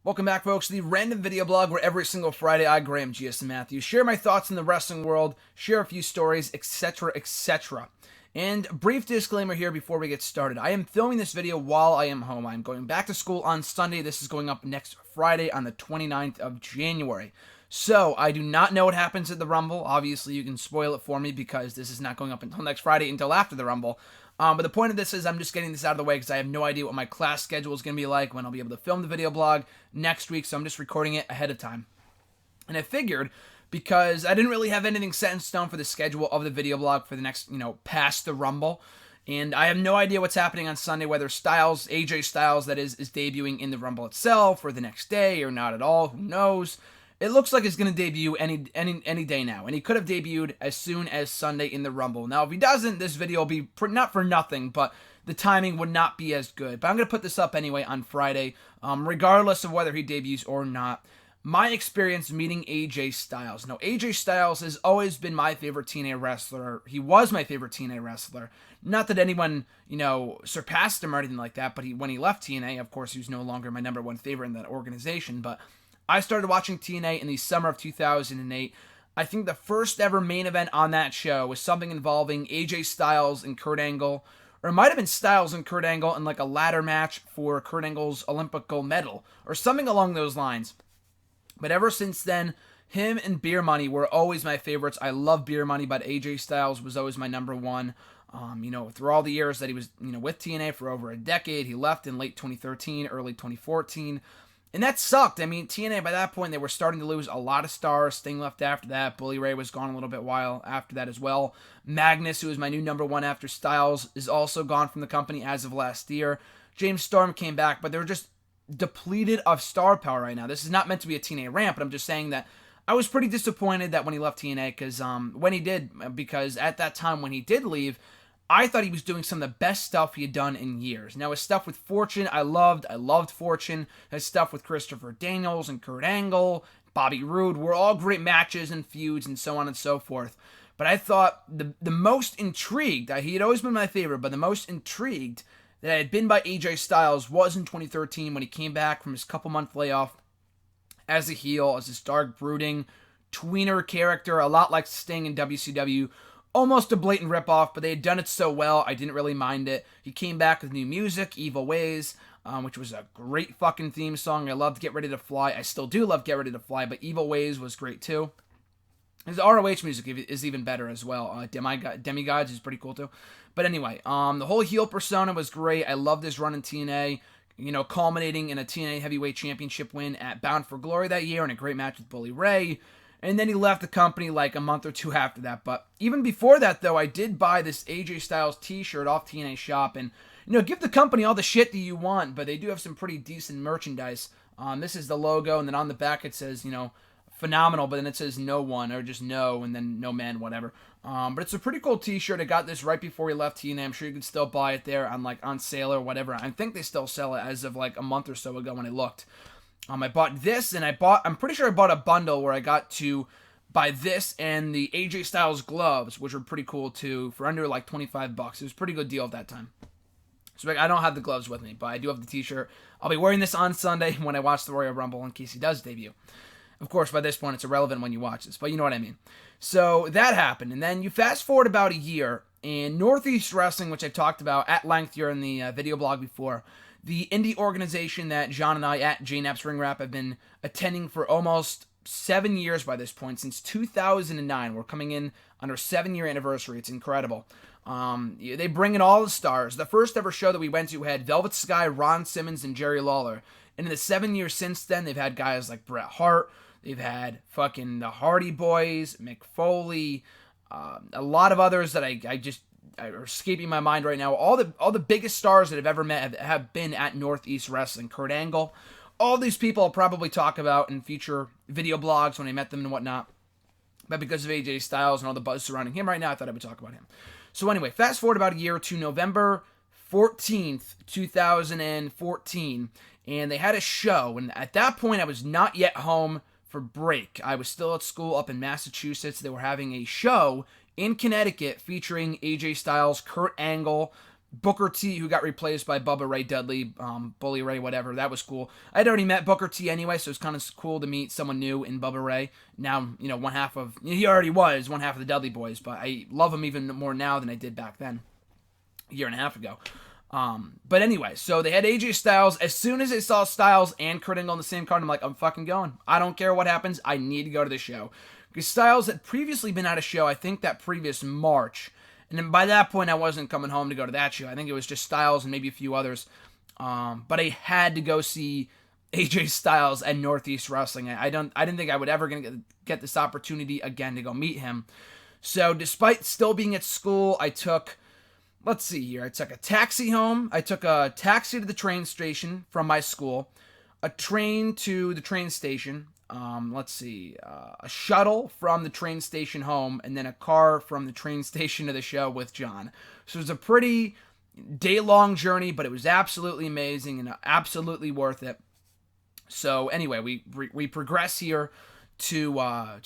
Welcome back, folks, to the random video blog where every single Friday I, Graham G.S. Matthews, share my thoughts in the wrestling world, share a few stories, etc., etc. And brief disclaimer here before we get started. I am filming this video while I am home. I am going back to school on Sunday. This is going up next Friday on the 29th of January. So, I do not know what happens at the Rumble. Obviously, you can spoil it for me because this is not going up until next Friday, until after the Rumble. But the point of this is I'm just getting this out of the way because I have no idea what my class schedule is going to be like, when I'll be able to film the video blog next week, so I'm just recording it ahead of time. And I figured, because I didn't really have anything set in stone for the schedule of the video blog for the next, past the Rumble, and I have no idea what's happening on Sunday, whether Styles, AJ Styles, that is debuting in the Rumble itself, or the next day, or not at all, who knows. It looks like he's going to debut any day now, and he could have debuted as soon as Sunday in the Rumble. Now, if he doesn't, this video will be not for nothing, but the timing would not be as good. But I'm going to put this up anyway on Friday, regardless of whether he debuts or not. My experience meeting AJ Styles. Now, AJ Styles has always been my favorite TNA wrestler. He was my favorite TNA wrestler. Not that anyone, surpassed him or anything like that, but when he left TNA, of course, he was no longer my number one favorite in that organization, but I started watching TNA in the summer of 2008. I think the first ever main event on that show was something involving AJ Styles and Kurt Angle, or it might have been Styles and Kurt Angle in like a ladder match for Kurt Angle's Olympic gold medal, or something along those lines. But ever since then, him and Beer Money were always my favorites. I love Beer Money, but AJ Styles was always my number one. Through all the years that he was, with TNA for over a decade, he left in late 2013, early 2014. And that sucked. I mean, TNA, by that point, they were starting to lose a lot of stars. Sting left after that. Bully Ray was gone a little bit while after that as well. Magnus, who was my new number one after Styles, is also gone from the company as of last year. James Storm came back, but they were just depleted of star power right now. This is not meant to be a TNA rant, but I'm just saying that I was pretty disappointed that when he left TNA, because at that time when he did leave, I thought he was doing some of the best stuff he had done in years. Now, his stuff with Fortune, I loved Fortune. His stuff with Christopher Daniels and Kurt Angle, Bobby Roode, were all great matches and feuds and so on and so forth. But I thought the most intrigued, he had always been my favorite, but the most intrigued that I had been by AJ Styles was in 2013 when he came back from his couple-month layoff as a heel, as this dark, brooding, tweener character, a lot like Sting in WCW. Almost a blatant ripoff, but they had done it so well, I didn't really mind it. He came back with new music, Evil Ways, which was a great fucking theme song. I loved Get Ready to Fly. I still do love Get Ready to Fly, but Evil Ways was great too. His ROH music is even better as well. Demigods is pretty cool too. But anyway, the whole heel persona was great. I loved his run in TNA, culminating in a TNA Heavyweight Championship win at Bound for Glory that year and a great match with Bully Ray. And then he left the company like a month or two after that. But even before that, though, I did buy this AJ Styles t-shirt off TNA Shop. And, give the company all the shit that you want, but they do have some pretty decent merchandise. This is the logo, and then on the back it says, phenomenal, but then it says no one, or just no, and then no man, whatever. But it's a pretty cool t-shirt. I got this right before he left TNA. I'm sure you can still buy it there on sale or whatever. I think they still sell it as of like a month or so ago when I looked. I bought this, and I'm pretty sure I bought a bundle where I got to buy this and the AJ Styles gloves, which were pretty cool too, for under like $25. It was a pretty good deal at that time. So I don't have the gloves with me, but I do have the t-shirt. I'll be wearing this on Sunday when I watch the Royal Rumble in case he does debut. Of course, by this point, it's irrelevant when you watch this, but you know what I mean. So that happened, and then you fast forward about a year, and Northeast Wrestling, which I've talked about at length here in the video blog before, the indie organization that John and I at JNAP's Ring Wrap have been attending for almost 7 years by this point, since 2009. We're coming in on our 7-year anniversary. It's incredible. They bring in all the stars. The first ever show that we went to had Velvet Sky, Ron Simmons, and Jerry Lawler. And in the 7 years since then, they've had guys like Bret Hart. They've had fucking the Hardy Boys, Mick Foley, a lot of others that are escaping my mind right now. All the biggest stars that I've ever met have been at Northeast Wrestling. Kurt Angle. All these people I'll probably talk about in future video blogs when I met them and whatnot. But because of AJ Styles and all the buzz surrounding him right now, I thought I would talk about him. So anyway, fast forward about a year to November 14th, 2014. And they had a show. And at that point, I was not yet home for break. I was still at school up in Massachusetts. They were having a show in Connecticut featuring AJ Styles, Kurt Angle, Booker T, who got replaced by Bubba Ray Dudley, Bully Ray, whatever. That was cool. I'd already met Booker T anyway, so it's kind of cool to meet someone new in Bubba Ray. Now, he already was one half of the Dudley Boys, but I love him even more now than I did back then, a year and a half ago. But anyway, so they had AJ Styles. As soon as they saw Styles and Kurt Angle on the same card, I'm like, I'm fucking going. I don't care what happens. I need to go to the show. Because Styles had previously been at a show, I think that previous March. And then by that point, I wasn't coming home to go to that show. I think it was just Styles and maybe a few others. But I had to go see AJ Styles at Northeast Wrestling. I didn't think I would ever get this opportunity again to go meet him. So despite still being at school, I took a taxi home. I took a taxi to the train station from my school, a train to the train station, a shuttle from the train station home, and then a car from the train station to the show with John. So it was a pretty day-long journey, but it was absolutely amazing and absolutely worth it. So anyway, we progress here to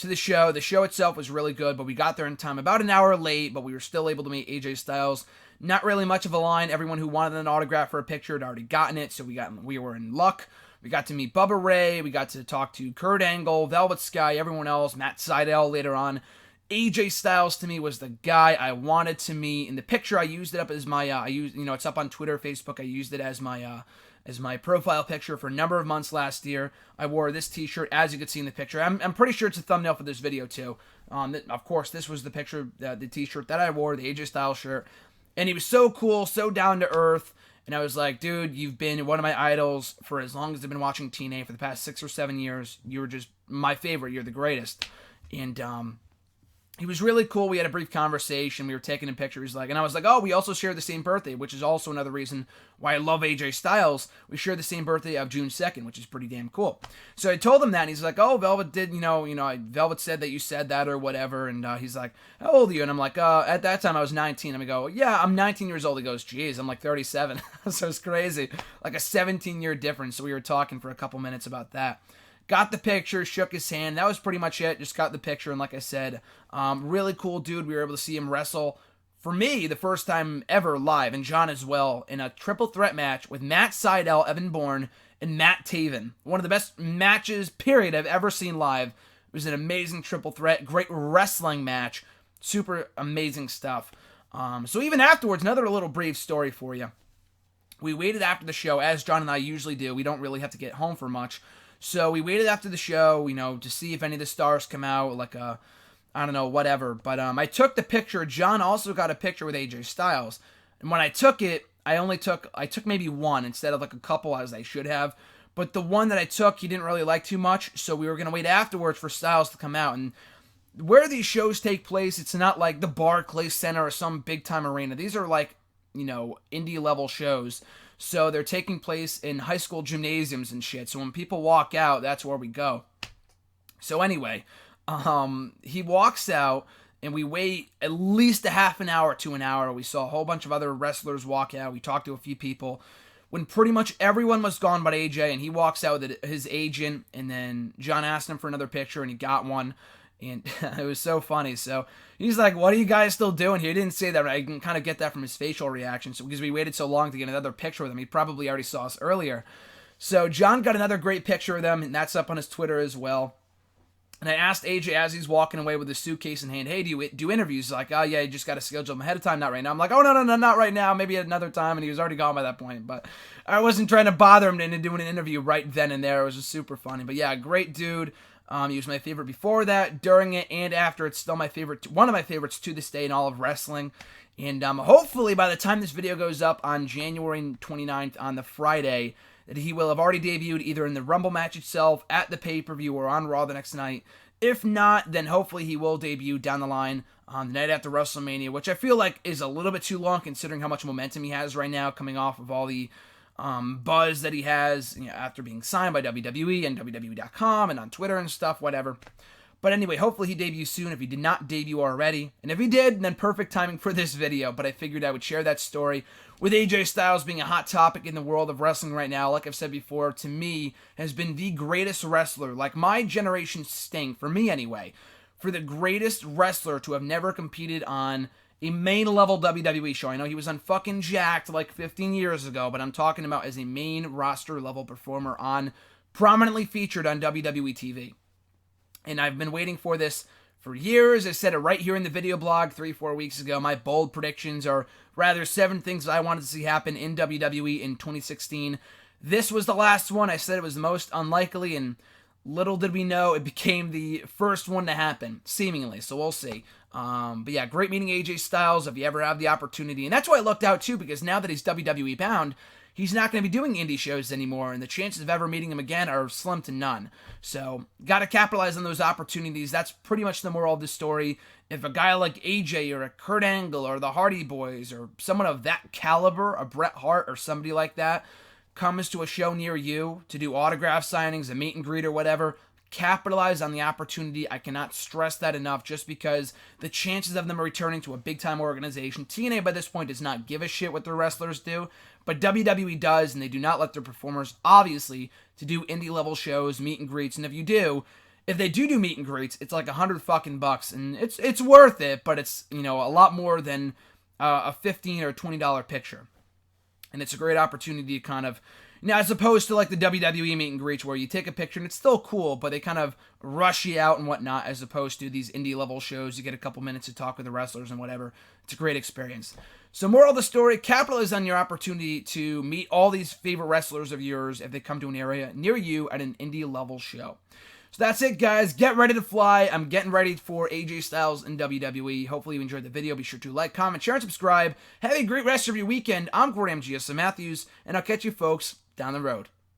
the show. The show itself was really good, but we got there in time, about an hour late, but we were still able to meet AJ Styles. Not really much of a line. Everyone who wanted an autograph or a picture had already gotten it, so we were in luck. We got to meet Bubba Ray. We got to talk to Kurt Angle, Velvet Sky, everyone else, Matt Sydal later on. AJ Styles to me was the guy I wanted to meet. In the picture, I used it up as my, it's up on Twitter, Facebook. I used it as my profile picture for a number of months last year. I wore this t-shirt, as you can see in the picture. I'm pretty sure it's a thumbnail for this video, too. Of course, this was the picture, the t-shirt that I wore, the AJ Styles shirt. And he was so cool, so down to earth. And I was like, dude, you've been one of my idols for as long as I've been watching TNA for the past 6 or 7 years. You were just my favorite. You're the greatest. And he was really cool. We had a brief conversation. We were taking a picture. And I was like, oh, we also share the same birthday, which is also another reason why I love AJ Styles. We share the same birthday of June 2nd, which is pretty damn cool. So I told him that, and he's like, oh, Velvet did, Velvet said that you said that or whatever. And he's like, how old are you? And I'm like, at that time I was 19. I'm go, yeah, I'm 19 years old. He goes, geez, I'm like 37. So it's crazy. Like a 17-year difference. So we were talking for a couple minutes about that. Got the picture, shook his hand. That was pretty much it. Just got the picture, and like I said, really cool dude. We were able to see him wrestle, for me, the first time ever live, and John as well, in a triple threat match with Matt Sydal, Evan Bourne, and Matt Taven. One of the best matches, period, I've ever seen live. It was an amazing triple threat, great wrestling match, super amazing stuff. So even afterwards, another little brief story for you. We waited after the show, as John and I usually do. We don't really have to get home for much. So we waited after the show, to see if any of the stars come out, whatever. But I took the picture. John also got a picture with AJ Styles. And when I took it, I took maybe one instead of like a couple as I should have. But the one that I took, he didn't really like too much. So we were going to wait afterwards for Styles to come out. And where these shows take place, it's not like the Barclays Center or some big time arena. These are like, indie level shows. So they're taking place in high school gymnasiums and shit. So when people walk out, that's where we go. So anyway, he walks out, and we wait at least a half an hour to an hour. We saw a whole bunch of other wrestlers walk out. We talked to a few people. When pretty much everyone was gone but AJ, and he walks out with his agent, and then John asked him for another picture, and he got one. And it was so funny. So he's like, what are you guys still doing here? He didn't say that. I can kind of get that from his facial reaction. So because we waited so long to get another picture with him, he probably already saw us earlier. So John got another great picture of them, and that's up on his Twitter as well. And I asked AJ as he's walking away with his suitcase in hand, hey, do you do interviews? He's like, oh, yeah, you just got to schedule them ahead of time, not right now. I'm like, oh, no, not right now, maybe at another time. And he was already gone by that point. But I wasn't trying to bother him into doing an interview right then and there. It was just super funny. But yeah, great dude. He was my favorite before that, during it, and after. It's still my favorite, one of my favorites to this day in all of wrestling. And hopefully by the time this video goes up on January 29th on the Friday, that he will have already debuted either in the Rumble match itself, at the pay-per-view, or on Raw the next night. If not, then hopefully he will debut down the line on the night after WrestleMania, which I feel like is a little bit too long considering how much momentum he has right now, coming off of all the buzz that he has after being signed by WWE and WWE.com and on Twitter and stuff, whatever. But anyway, hopefully he debuts soon if he did not debut already. And if he did, then perfect timing for this video. But I figured I would share that story with AJ Styles being a hot topic in the world of wrestling right now. Like I've said before, to me, has been the greatest wrestler, like my generation's Sting, for me anyway, for the greatest wrestler to have never competed on a main level WWE show. I know he was on fucking Jacked like 15 years ago, but I'm talking about as a main roster level performer on prominently featured on WWE TV. And I've been waiting for this for years. I said it right here in the video blog 3-4 weeks ago. My bold predictions are rather 7 things I wanted to see happen in WWE in 2016. This was the last one. I said it was the most unlikely, and little did we know it became the first one to happen, seemingly. So we'll see. But yeah, great meeting AJ Styles if you ever have the opportunity. And that's why I looked out too, because now that he's WWE bound, he's not going to be doing indie shows anymore, and the chances of ever meeting him again are slim to none. So, got to capitalize on those opportunities. That's pretty much the moral of the story. If a guy like AJ or a Kurt Angle or the Hardy Boys or someone of that caliber, a Bret Hart or somebody like that, comes to a show near you to do autograph signings, a meet and greet or whatever, capitalize on the opportunity. I cannot stress that enough, just because the chances of them returning to a big-time organization, TNA by this point does not give a shit what their wrestlers do, but WWE does, and they do not let their performers, obviously, to do indie-level shows, meet and greets, and if they do meet and greets, it's like $100 and it's worth it, but it's, a lot more than a $15 or $20 picture. And it's a great opportunity to kind of, as opposed to like the WWE meet and greets where you take a picture and it's still cool, but they kind of rush you out and whatnot, as opposed to these indie level shows. You get a couple minutes to talk with the wrestlers and whatever. It's a great experience. So moral of the story, capitalize on your opportunity to meet all these favorite wrestlers of yours if they come to an area near you at an indie level show. So that's it, guys. Get ready to fly. I'm getting ready for AJ Styles in WWE. Hopefully you enjoyed the video. Be sure to like, comment, share, and subscribe. Have a great rest of your weekend. I'm Graham GSM Matthews, and I'll catch you folks down the road.